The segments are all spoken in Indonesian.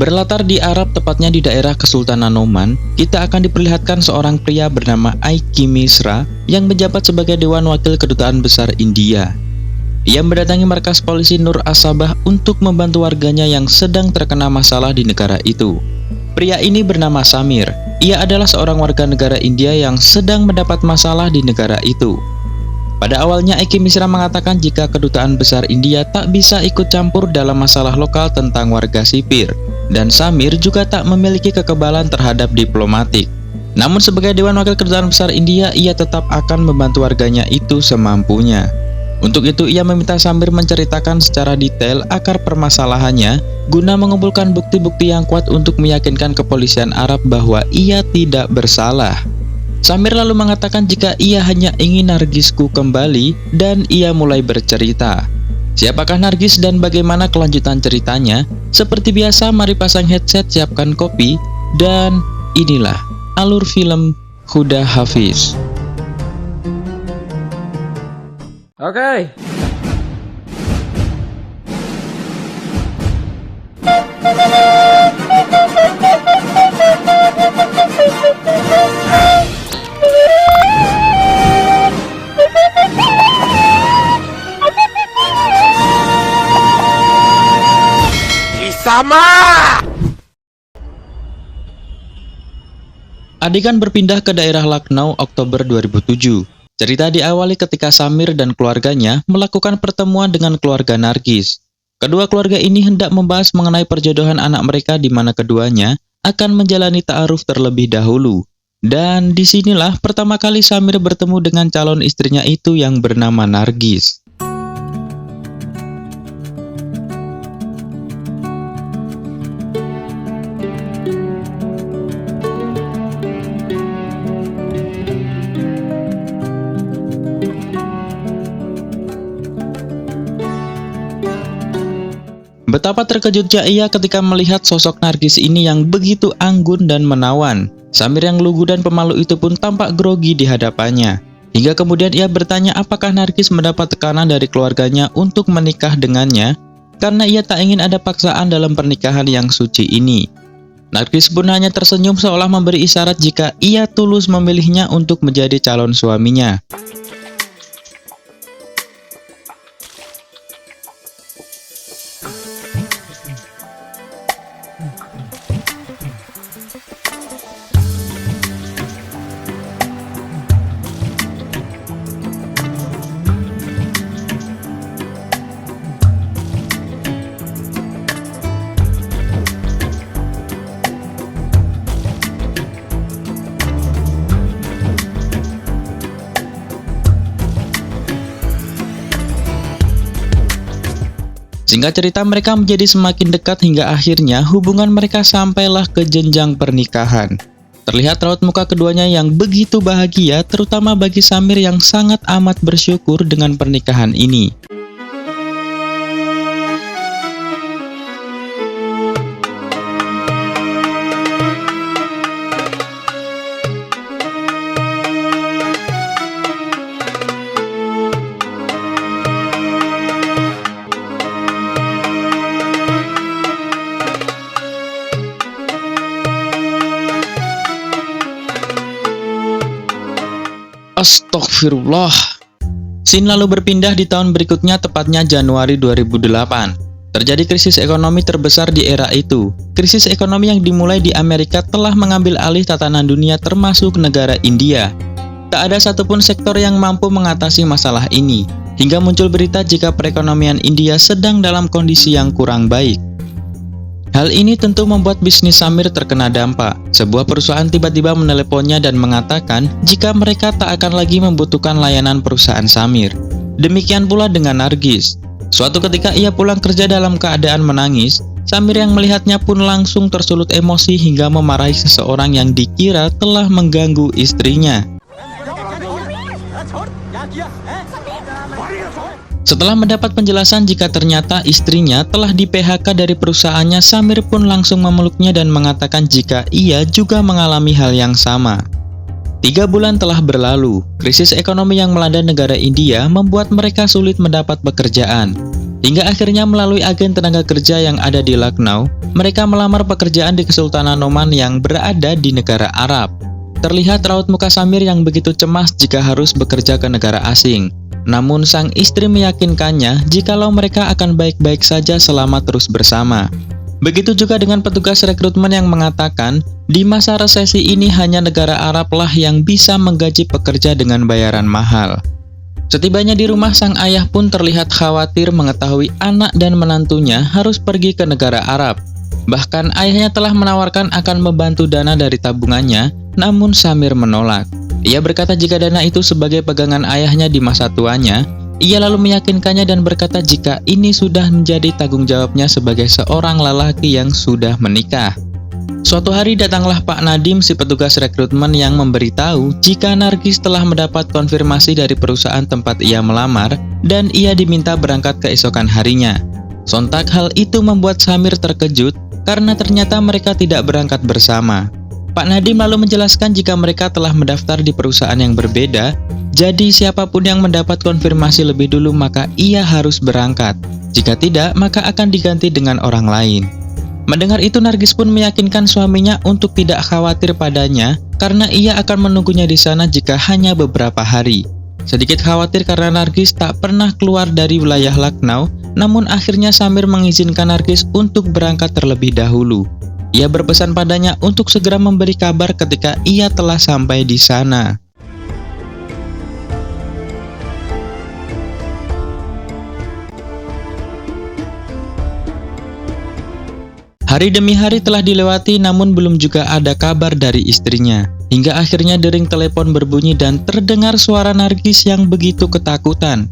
Berlatar di Arab, tepatnya di daerah Kesultanan Oman, kita akan diperlihatkan seorang pria bernama Aiki Misra yang menjabat sebagai Dewan Wakil Kedutaan Besar India. Ia mendatangi markas polisi Nur As-Sabah untuk membantu warganya yang sedang terkena masalah di negara itu. Pria ini bernama Samir. Ia adalah seorang warga negara India yang sedang mendapat masalah di negara itu. Pada awalnya, Aiki Misra mengatakan jika Kedutaan Besar India tak bisa ikut campur dalam masalah lokal tentang warga sipil, dan Samir juga tak memiliki kekebalan terhadap diplomatik. Namun sebagai Dewan Wakil Kedutaan Besar India, ia tetap akan membantu warganya itu semampunya. Untuk itu, ia meminta Samir menceritakan secara detail akar permasalahannya guna mengumpulkan bukti-bukti yang kuat untuk meyakinkan kepolisian Arab bahwa ia tidak bersalah. Samir lalu mengatakan jika ia hanya ingin Nargisku kembali, dan ia mulai bercerita. Siapakah Nargis dan bagaimana kelanjutan ceritanya? Seperti biasa, mari pasang headset, siapkan kopi, dan inilah alur film Huda Hafiz. Oke. Sama. Adegan berpindah ke daerah Lucknow Oktober 2007. Cerita diawali ketika Samir dan keluarganya melakukan pertemuan dengan keluarga Nargis. Kedua keluarga ini hendak membahas mengenai perjodohan anak mereka di mana keduanya akan menjalani ta'aruf terlebih dahulu. Dan disinilah pertama kali Samir bertemu dengan calon istrinya itu yang bernama Nargis. Betapa terkejutnya ia ketika melihat sosok Nargis ini yang begitu anggun dan menawan. Samir yang lugu dan pemalu itu pun tampak grogi di hadapannya. Hingga kemudian ia bertanya apakah Nargis mendapat tekanan dari keluarganya untuk menikah dengannya, karena ia tak ingin ada paksaan dalam pernikahan yang suci ini. Nargis pun hanya tersenyum seolah memberi isyarat jika ia tulus memilihnya untuk menjadi calon suaminya. Singkat cerita, mereka menjadi semakin dekat hingga akhirnya hubungan mereka sampailah ke jenjang pernikahan. Terlihat raut muka keduanya yang begitu bahagia, terutama bagi Samir yang sangat amat bersyukur dengan pernikahan ini. Astaghfirullah. Scene lalu berpindah di tahun berikutnya, tepatnya Januari 2008. Terjadi krisis ekonomi terbesar di era itu. Krisis ekonomi yang dimulai di Amerika telah mengambil alih tatanan dunia termasuk negara India. Tak ada satupun sektor yang mampu mengatasi masalah ini, hingga muncul berita jika perekonomian India sedang dalam kondisi yang kurang baik. Hal ini tentu membuat bisnis Samir terkena dampak. Sebuah perusahaan tiba-tiba meneleponnya dan mengatakan jika mereka tak akan lagi membutuhkan layanan perusahaan Samir. Demikian pula dengan Nargis. Suatu ketika ia pulang kerja dalam keadaan menangis, Samir yang melihatnya pun langsung tersulut emosi hingga memarahi seseorang yang dikira telah mengganggu istrinya. Setelah mendapat penjelasan jika ternyata istrinya telah di-PHK dari perusahaannya, Samir pun langsung memeluknya dan mengatakan jika ia juga mengalami hal yang sama. 3 bulan telah berlalu, krisis ekonomi yang melanda negara India membuat mereka sulit mendapat pekerjaan. Hingga akhirnya melalui agen tenaga kerja yang ada di Lucknow, mereka melamar pekerjaan di Kesultanan Oman yang berada di negara Arab. Terlihat raut muka Samir yang begitu cemas jika harus bekerja ke negara asing. Namun sang istri meyakinkannya jikalau mereka akan baik-baik saja selama terus bersama. Begitu juga dengan petugas rekrutmen yang mengatakan, di masa resesi ini hanya negara Arab lah yang bisa menggaji pekerja dengan bayaran mahal. Setibanya di rumah, sang ayah pun terlihat khawatir mengetahui anak dan menantunya harus pergi ke negara Arab. Bahkan ayahnya telah menawarkan akan membantu dana dari tabungannya, namun Samir menolak. Ia berkata jika dana itu sebagai pegangan ayahnya di masa tuanya. Ia lalu meyakinkannya dan berkata jika ini sudah menjadi tanggung jawabnya sebagai seorang lelaki yang sudah menikah. Suatu hari datanglah Pak Nadim, si petugas rekrutmen, yang memberitahu jika Nargis telah mendapat konfirmasi dari perusahaan tempat ia melamar dan ia diminta berangkat keesokan harinya. Sontak hal itu membuat Samir terkejut karena ternyata mereka tidak berangkat bersama. Pak Nadim lalu menjelaskan jika mereka telah mendaftar di perusahaan yang berbeda, jadi siapapun yang mendapat konfirmasi lebih dulu maka ia harus berangkat. Jika tidak, maka akan diganti dengan orang lain. Mendengar itu, Nargis pun meyakinkan suaminya untuk tidak khawatir padanya karena ia akan menunggunya di sana jika hanya beberapa hari. Sedikit khawatir karena Nargis tak pernah keluar dari wilayah Lucknow, namun akhirnya Samir mengizinkan Nargis untuk berangkat terlebih dahulu. Ia berpesan padanya untuk segera memberi kabar ketika ia telah sampai di sana. Hari demi hari telah dilewati namun belum juga ada kabar dari istrinya. Hingga akhirnya dering telepon berbunyi dan terdengar suara Nargis yang begitu ketakutan.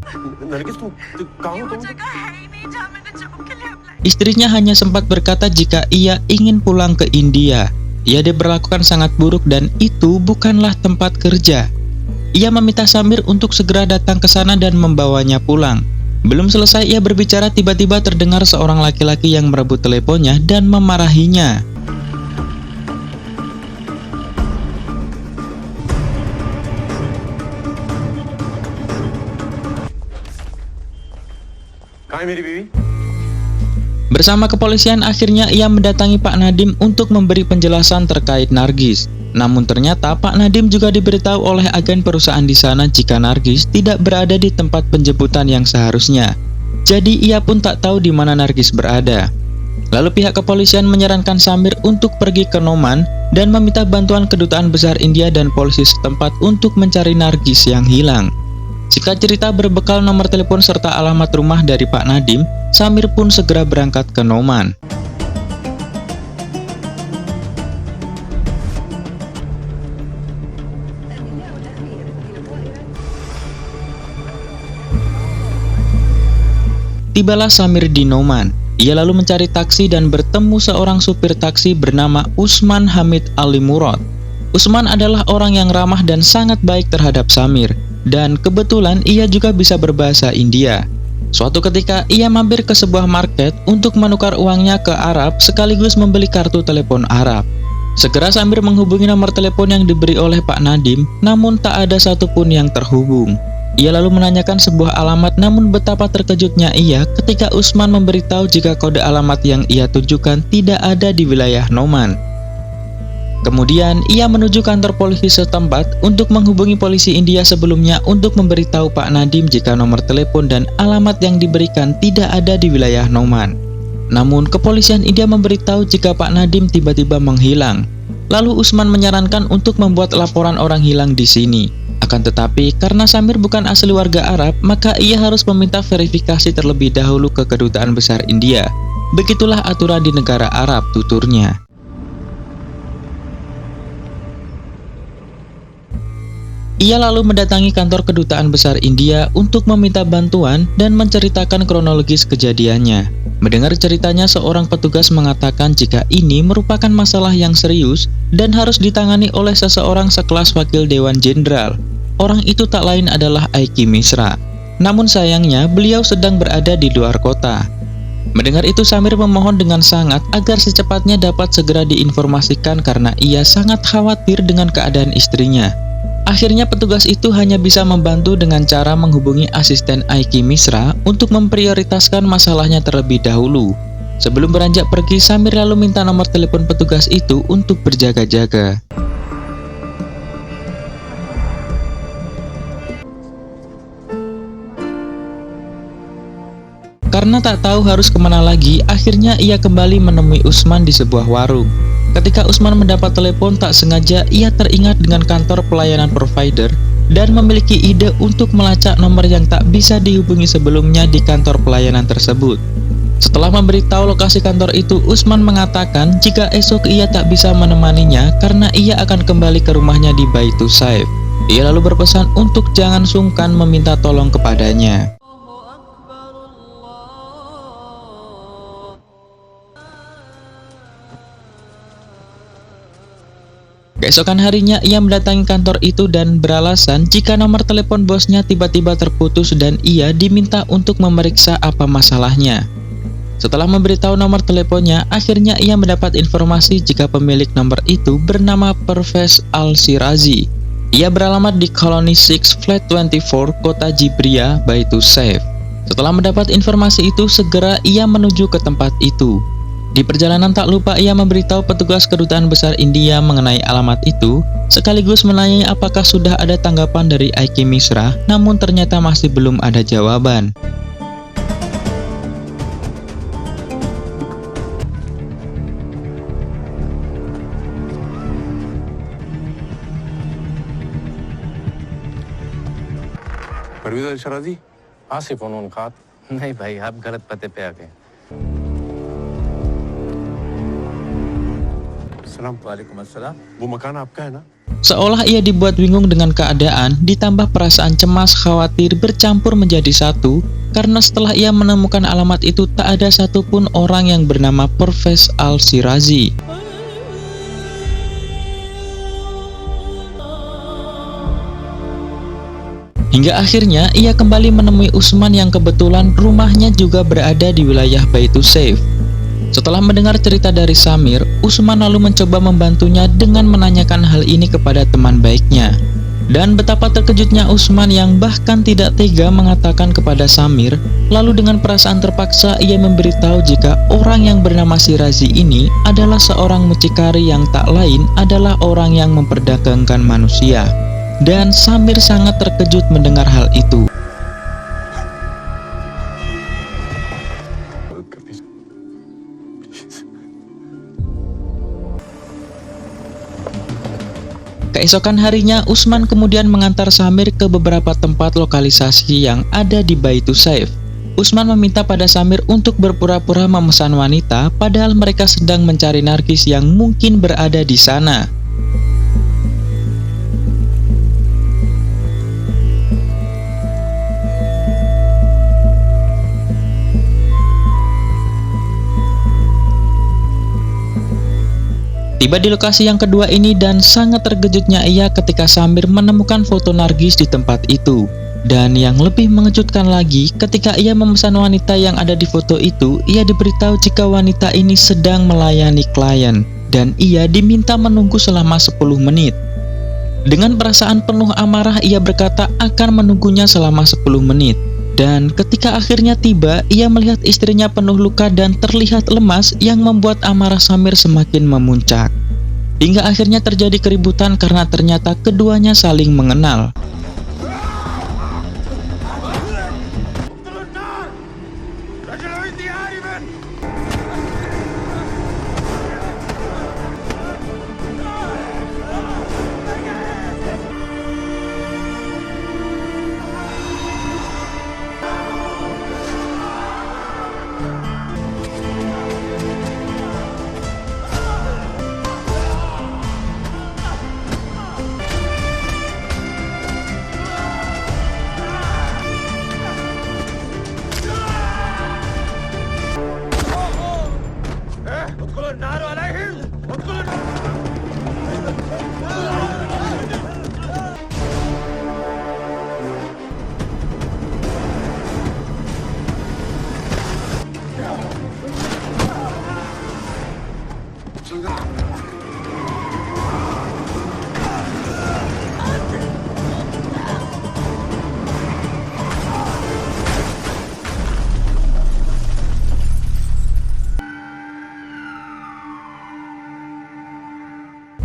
Istrinya hanya sempat berkata jika ia ingin pulang ke India. Ia diperlakukan sangat buruk dan itu bukanlah tempat kerja. Ia meminta Samir untuk segera datang ke sana dan membawanya pulang. Belum selesai ia berbicara, tiba-tiba terdengar seorang laki-laki yang merebut teleponnya dan memarahinya. Bersama kepolisian akhirnya ia mendatangi Pak Nadim untuk memberi penjelasan terkait Nargis. Namun ternyata Pak Nadim juga diberitahu oleh agen perusahaan di sana jika Nargis tidak berada di tempat penjemputan yang seharusnya. Jadi ia pun tak tahu di mana Nargis berada. Lalu pihak kepolisian menyarankan Samir untuk pergi ke Noman dan meminta bantuan kedutaan besar India dan polisi setempat untuk mencari Nargis yang hilang. Singkat cerita, berbekal nomor telepon serta alamat rumah dari Pak Nadim, Samir pun segera berangkat ke Noman. Tibalah Samir di Noman. Ia lalu mencari taksi dan bertemu seorang supir taksi bernama Usman Hamid Ali Murad. Usman adalah orang yang ramah dan sangat baik terhadap Samir. Dan kebetulan ia juga bisa berbahasa India. Suatu ketika ia mampir ke sebuah market untuk menukar uangnya ke Arab sekaligus membeli kartu telepon Arab. Segera Samir menghubungi nomor telepon yang diberi oleh Pak Nadim, namun tak ada satupun yang terhubung. Ia lalu menanyakan sebuah alamat, namun betapa terkejutnya ia ketika Usman memberitahu jika kode alamat yang ia tunjukkan tidak ada di wilayah Noman. Kemudian ia menuju kantor polisi setempat untuk menghubungi polisi India sebelumnya untuk memberitahu Pak Nadim jika nomor telepon dan alamat yang diberikan tidak ada di wilayah Noman. Namun kepolisian India memberitahu jika Pak Nadim tiba-tiba menghilang. Lalu Usman menyarankan untuk membuat laporan orang hilang di sini. Akan tetapi karena Samir bukan asli warga Arab, maka ia harus meminta verifikasi terlebih dahulu ke kedutaan besar India. Begitulah aturan di negara Arab, tuturnya. Ia lalu mendatangi kantor kedutaan besar India untuk meminta bantuan dan menceritakan kronologis kejadiannya. Mendengar ceritanya, seorang petugas mengatakan jika ini merupakan masalah yang serius dan harus ditangani oleh seseorang sekelas wakil Dewan Jenderal. Orang itu tak lain adalah Aiki Misra. Namun sayangnya beliau sedang berada di luar kota. Mendengar itu, Samir memohon dengan sangat agar secepatnya dapat segera diinformasikan karena ia sangat khawatir dengan keadaan istrinya. Akhirnya petugas itu hanya bisa membantu dengan cara menghubungi asisten Aiki Misra untuk memprioritaskan masalahnya terlebih dahulu. Sebelum beranjak pergi, Samir lalu minta nomor telepon petugas itu untuk berjaga-jaga. Karena tak tahu harus kemana lagi, akhirnya ia kembali menemui Usman di sebuah warung. Ketika Usman mendapat telepon, tak sengaja ia teringat dengan kantor pelayanan provider dan memiliki ide untuk melacak nomor yang tak bisa dihubungi sebelumnya di kantor pelayanan tersebut. Setelah memberitahu lokasi kantor itu, Usman mengatakan jika esok ia tak bisa menemaninya karena ia akan kembali ke rumahnya di Baitus Saif. Ia lalu berpesan untuk jangan sungkan meminta tolong kepadanya. Keesokan harinya ia mendatangi kantor itu dan beralasan jika nomor telepon bosnya tiba-tiba terputus dan ia diminta untuk memeriksa apa masalahnya. Setelah memberitahu nomor teleponnya, akhirnya ia mendapat informasi jika pemilik nomor itu bernama Pervez Al-Shirazi. Ia beralamat di Koloni 6 Flat 24, Kota Jibria, Baitus Saif. Setelah mendapat informasi itu, segera ia menuju ke tempat itu. Di perjalanan tak lupa ia memberitahu petugas kedutaan besar India mengenai alamat itu, sekaligus menanyai apakah sudah ada tanggapan dari Aiki Misra, namun ternyata masih belum ada jawaban. Parvez अल-शराजी? आसिफ उन्होंने कहा नहीं भाई आप गलत पते पे आ गए। वालेकुम-अस्सलाम। वो मकान आपका है ना? Seolah ia dibuat bingung dengan keadaan, ditambah perasaan cemas, khawatir bercampur menjadi satu, karena setelah ia menemukan alamat itu tak ada satupun orang yang bernama Pervez Al-Shirazi. Hingga akhirnya ia kembali menemui Usman yang kebetulan rumahnya juga berada di wilayah Baitus Saif. Setelah mendengar cerita dari Samir, Usman lalu mencoba membantunya dengan menanyakan hal ini kepada teman baiknya. Dan betapa terkejutnya Usman yang bahkan tidak tega mengatakan kepada Samir, lalu dengan perasaan terpaksa ia memberitahu jika orang yang bernama Shirazi ini adalah seorang mucikari yang tak lain adalah orang yang memperdagangkan manusia. Dan Samir sangat terkejut mendengar hal itu. Keesokan harinya, Usman kemudian mengantar Samir ke beberapa tempat lokalisasi yang ada di Baitus Saif. Usman meminta pada Samir untuk berpura-pura memesan wanita, padahal mereka sedang mencari Nargis yang mungkin berada di sana. Tiba di lokasi yang kedua ini dan sangat terkejutnya ia ketika Samir menemukan foto Nargis di tempat itu. Dan yang lebih mengejutkan lagi, ketika ia memesan wanita yang ada di foto itu, ia diberitahu jika wanita ini sedang melayani klien dan ia diminta menunggu selama 10 menit. Dengan perasaan penuh amarah ia berkata akan menunggunya selama 10 menit. Dan ketika akhirnya tiba, ia melihat istrinya penuh luka dan terlihat lemas yang membuat amarah Samir semakin memuncak. Hingga akhirnya terjadi keributan karena ternyata keduanya saling mengenal.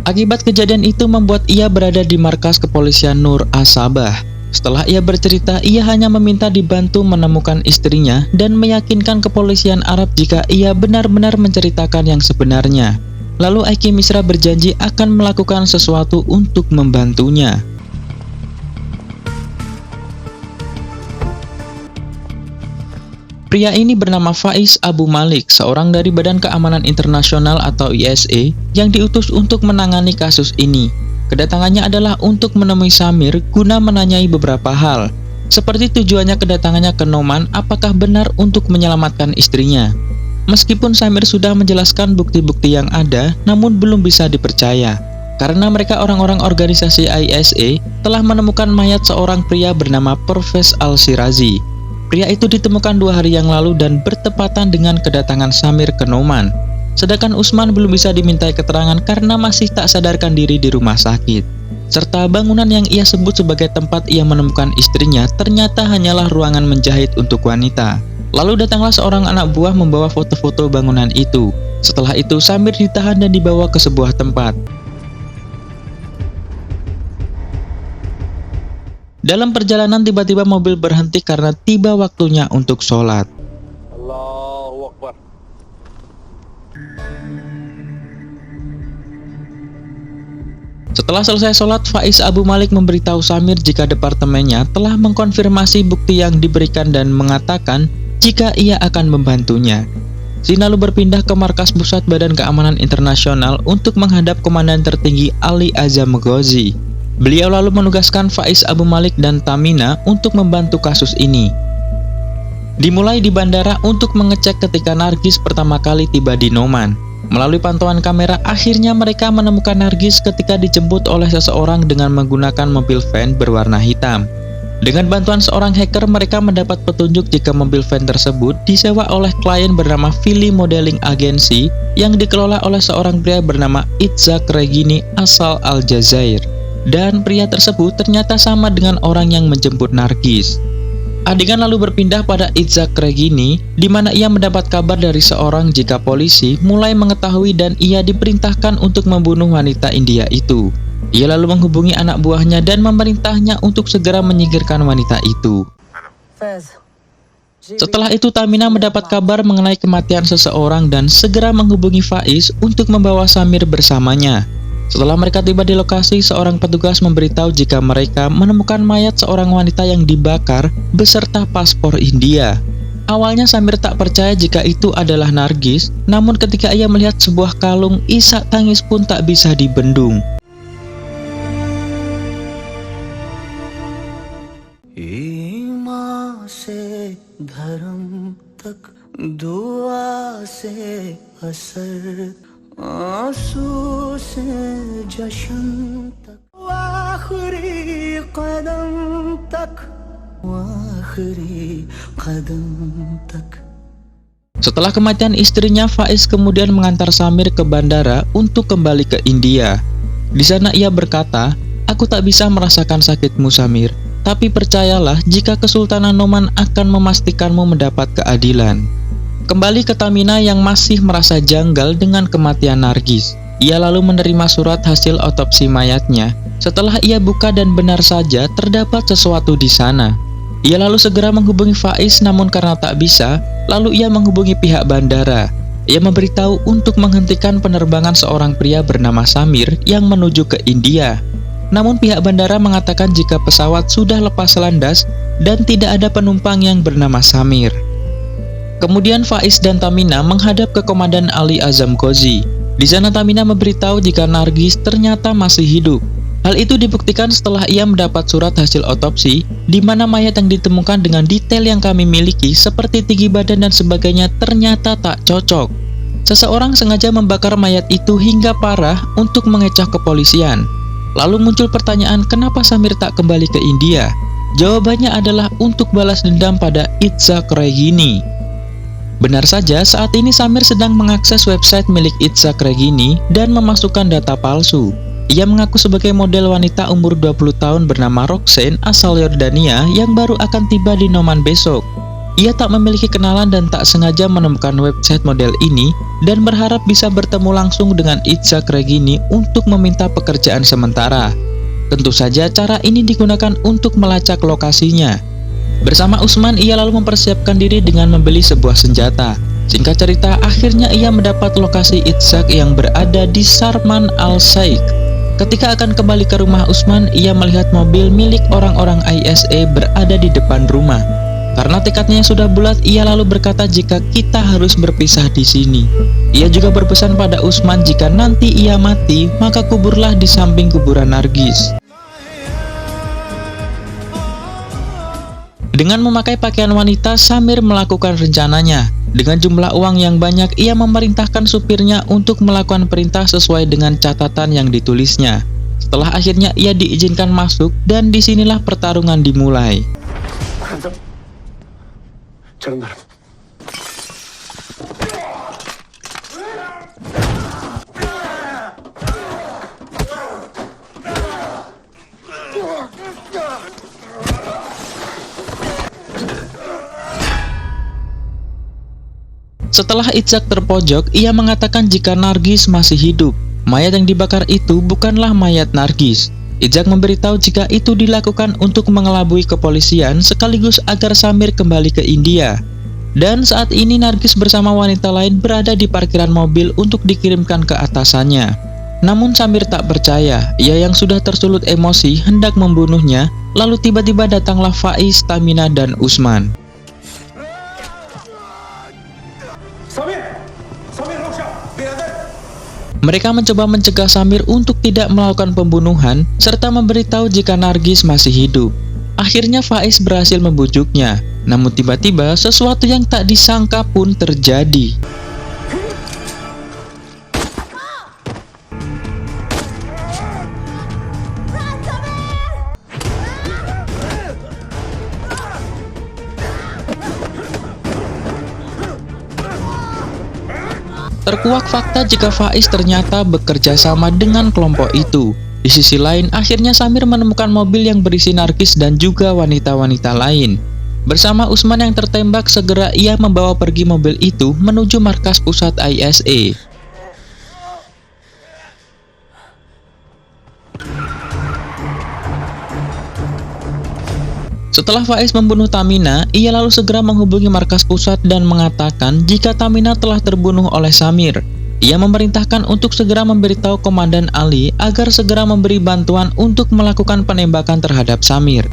Akibat kejadian itu membuat ia berada di markas kepolisian Nur Asabah. Setelah ia bercerita, ia hanya meminta dibantu menemukan istrinya dan meyakinkan kepolisian Arab jika ia benar-benar menceritakan yang sebenarnya. Lalu Aiki Misra berjanji akan melakukan sesuatu untuk membantunya. Pria ini bernama Faiz Abu Malik, seorang dari Badan Keamanan Internasional atau ISA yang diutus untuk menangani kasus ini. Kedatangannya adalah untuk menemui Samir guna menanyai beberapa hal, seperti tujuannya kedatangannya ke Noman apakah benar untuk menyelamatkan istrinya. Meskipun Samir sudah menjelaskan bukti-bukti yang ada, namun belum bisa dipercaya, karena mereka orang-orang organisasi ISA telah menemukan mayat seorang pria bernama Pervez Al-Shirazi. Pria itu ditemukan 2 hari yang lalu dan bertepatan dengan kedatangan Samir ke Noman. Sedangkan Usman belum bisa dimintai keterangan karena masih tak sadarkan diri di rumah sakit. Serta bangunan yang ia sebut sebagai tempat ia menemukan istrinya ternyata hanyalah ruangan menjahit untuk wanita. Lalu datanglah seorang anak buah membawa foto-foto bangunan itu. Setelah itu Samir ditahan dan dibawa ke sebuah tempat. Dalam perjalanan tiba-tiba mobil berhenti karena tiba waktunya untuk sholat. Allahu Akbar. Setelah selesai sholat, Faiz Abu Malik memberitahu Samir jika departemennya telah mengkonfirmasi bukti yang diberikan dan mengatakan jika ia akan membantunya. Zin lalu berpindah ke markas pusat Badan Keamanan Internasional untuk menghadap Komandan Tertinggi Ali Azam Ghozi. Beliau lalu menugaskan Faiz Abu Malik dan Tamina untuk membantu kasus ini. Dimulai di bandara untuk mengecek ketika Nargis pertama kali tiba di Noman. Melalui pantauan kamera, akhirnya mereka menemukan Nargis ketika dijemput oleh seseorang dengan menggunakan mobil van berwarna hitam. Dengan bantuan seorang hacker, mereka mendapat petunjuk jika mobil van tersebut disewa oleh klien bernama Fili Modeling Agency yang dikelola oleh seorang pria bernama Itzhak Regini asal Aljazair. Dan pria tersebut ternyata sama dengan orang yang menjemput Nargis. Adegan lalu berpindah pada Itzhak Regini, di mana ia mendapat kabar dari seorang jika polisi mulai mengetahui dan ia diperintahkan untuk membunuh wanita India itu. Ia lalu menghubungi anak buahnya dan memerintahnya untuk segera menyingkirkan wanita itu. Setelah itu Tamina mendapat kabar mengenai kematian seseorang dan segera menghubungi Faiz untuk membawa Samir bersamanya. Setelah mereka tiba di lokasi, seorang petugas memberitahu jika mereka menemukan mayat seorang wanita yang dibakar beserta paspor India. Awalnya Samir tak percaya jika itu adalah Nargis, namun ketika ia melihat sebuah kalung, isak tangis pun tak bisa dibendung. आंसू से जश्न तक आखिरी कदम तक आखिरी कदम तक. Setelah kematian istrinya, Faiz kemudian mengantar Samir ke bandara untuk kembali ke India. Di sana ia berkata, "Aku tak bisa merasakan sakitmu Samir, tapi percayalah jika Kesultanan Noman akan memastikanmu mendapat keadilan." Kembali ke Tamina yang masih merasa janggal dengan kematian Nargis. Ia lalu menerima surat hasil otopsi mayatnya. Setelah ia buka dan benar saja terdapat sesuatu di sana. Ia lalu segera menghubungi Faiz, namun karena tak bisa, lalu ia menghubungi pihak bandara. Ia memberitahu untuk menghentikan penerbangan seorang pria bernama Samir yang menuju ke India. Namun pihak bandara mengatakan jika pesawat sudah lepas landas dan tidak ada penumpang yang bernama Samir. Kemudian Faiz dan Tamina menghadap ke Komandan Ali Azam Ghozi. Di sana Tamina memberitahu jika Nargis ternyata masih hidup. Hal itu dibuktikan setelah ia mendapat surat hasil otopsi, di mana mayat yang ditemukan dengan detail yang kami miliki seperti tinggi badan dan sebagainya ternyata tak cocok. Seseorang sengaja membakar mayat itu hingga parah untuk mengecoh kepolisian. Lalu muncul pertanyaan, kenapa Samir tak kembali ke India? Jawabannya adalah untuk balas dendam pada Itzhak Regini. Benar saja, saat ini Samir sedang mengakses website milik Itzhak Regini dan memasukkan data palsu. Ia mengaku sebagai model wanita umur 20 tahun bernama Roxanne asal Yordania yang baru akan tiba di Noman besok. ia tak memiliki kenalan dan tak sengaja menemukan website model ini dan berharap bisa bertemu langsung dengan Itzhak Regini untuk meminta pekerjaan sementara. Tentu saja cara ini digunakan untuk melacak lokasinya. Bersama Usman, ia lalu mempersiapkan diri dengan membeli sebuah senjata. Singkat cerita, akhirnya ia mendapat lokasi Itzhak yang berada di Sarman Al-Sheikh. Ketika akan kembali ke rumah Usman, ia melihat mobil milik orang-orang ISE berada di depan rumah. Karena tekadnya yang sudah bulat, ia lalu berkata jika kita harus berpisah di sini. Ia juga berpesan pada Usman jika nanti ia mati, maka kuburlah di samping kuburan Nargis. Dengan memakai pakaian wanita, Samir melakukan rencananya. Dengan jumlah uang yang banyak, ia memerintahkan supirnya untuk melakukan perintah sesuai dengan catatan yang ditulisnya. Setelah akhirnya ia diizinkan masuk, dan disinilah pertarungan dimulai. Setelah Itzhak terpojok, ia mengatakan jika Nargis masih hidup. Mayat yang dibakar itu bukanlah mayat Nargis. Itzhak memberitahu jika itu dilakukan untuk mengelabui kepolisian sekaligus agar Samir kembali ke India. Dan saat ini Nargis bersama wanita lain berada di parkiran mobil untuk dikirimkan ke atasannya. Namun Samir tak percaya, ia yang sudah tersulut emosi hendak membunuhnya, lalu tiba-tiba datanglah Faiz, Tamina, dan Usman. Mereka mencoba mencegah Samir untuk tidak melakukan pembunuhan, serta memberitahu jika Nargis masih hidup. Akhirnya Faiz berhasil membujuknya, namun tiba-tiba sesuatu yang tak disangka pun terjadi. Terkuak fakta jika Faiz ternyata bekerja sama dengan kelompok itu. Di sisi lain, akhirnya Samir menemukan mobil yang berisi Nargis dan juga wanita-wanita lain. Bersama Usman yang tertembak, segera ia membawa pergi mobil itu menuju markas pusat ISE. Setelah Faiz membunuh Tamina, ia lalu segera menghubungi markas pusat dan mengatakan jika Tamina telah terbunuh oleh Samir. Ia memerintahkan untuk segera memberitahu Komandan Ali agar segera memberi bantuan untuk melakukan penembakan terhadap Samir.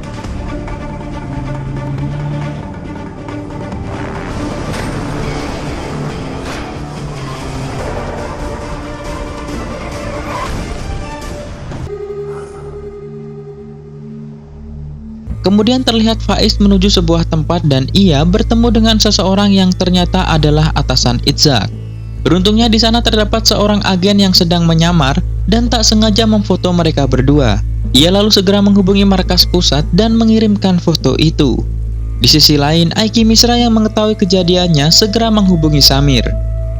Kemudian terlihat Faiz menuju sebuah tempat dan ia bertemu dengan seseorang yang ternyata adalah atasan Itzhak. Beruntungnya di sana terdapat seorang agen yang sedang menyamar dan tak sengaja memfoto mereka berdua. Ia lalu segera menghubungi markas pusat dan mengirimkan foto itu. Di sisi lain, Aiki Misra yang mengetahui kejadiannya segera menghubungi Samir.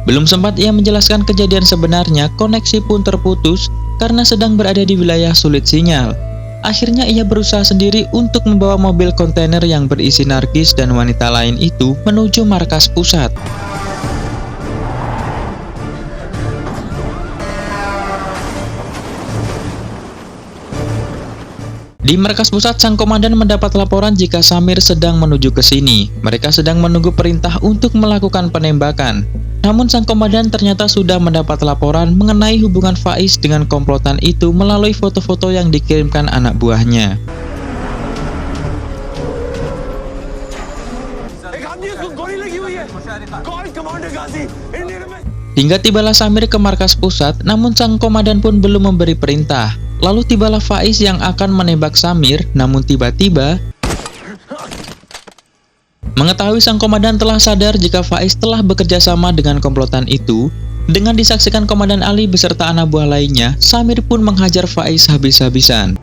Belum sempat ia menjelaskan kejadian sebenarnya, koneksi pun terputus karena sedang berada di wilayah sulit sinyal. Akhirnya ia berusaha sendiri untuk membawa mobil kontainer yang berisi Nargis dan wanita lain itu menuju markas pusat. Di markas pusat, sang komandan mendapat laporan jika Samir sedang menuju ke sini. Mereka sedang menunggu perintah untuk melakukan penembakan. Namun sang komandan ternyata sudah mendapat laporan mengenai hubungan Faiz dengan komplotan itu melalui foto-foto yang dikirimkan anak buahnya. Hingga tibalah Samir ke markas pusat, namun sang komandan pun belum memberi perintah. Lalu tibalah Faiz yang akan menembak Samir, namun tiba-tiba mengetahui sang komandan telah sadar jika Faiz telah bekerja sama dengan komplotan itu. Dengan disaksikan Komandan Ali beserta anak buah lainnya, Samir pun menghajar Faiz habis-habisan.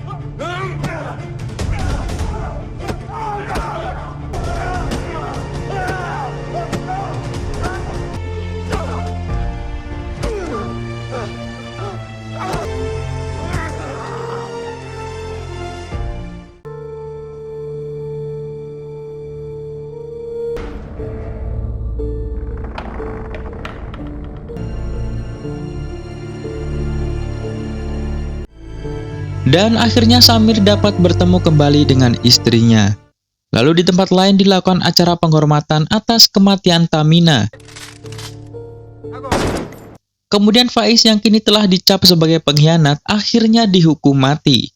Dan akhirnya Samir dapat bertemu kembali dengan istrinya. Lalu di tempat lain dilakukan acara penghormatan atas kematian Tamina. Kemudian Faiz yang kini telah dicap sebagai pengkhianat akhirnya dihukum mati.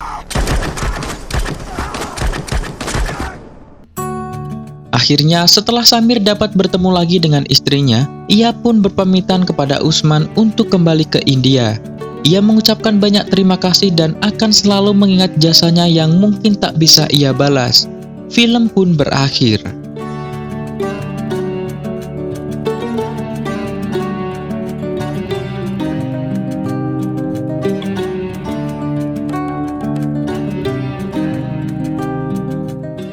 Akhirnya setelah Samir dapat bertemu lagi dengan istrinya, ia pun berpamitan kepada Usman untuk kembali ke India. Ia mengucapkan banyak terima kasih dan akan selalu mengingat jasanya yang mungkin tak bisa ia balas. Film pun berakhir.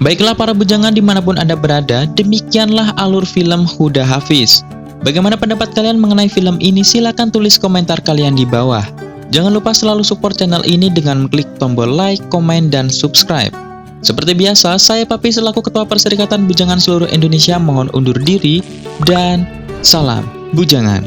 Baiklah para bujangan dimanapun Anda berada, demikianlah alur film Huda Hafiz. Bagaimana pendapat kalian mengenai film ini? Silahkan tulis komentar kalian di bawah. Jangan lupa selalu support channel ini dengan klik tombol like, komen, dan subscribe. Seperti biasa, saya Papi selaku Ketua Perserikatan Bujangan seluruh Indonesia mohon undur diri dan salam bujangan.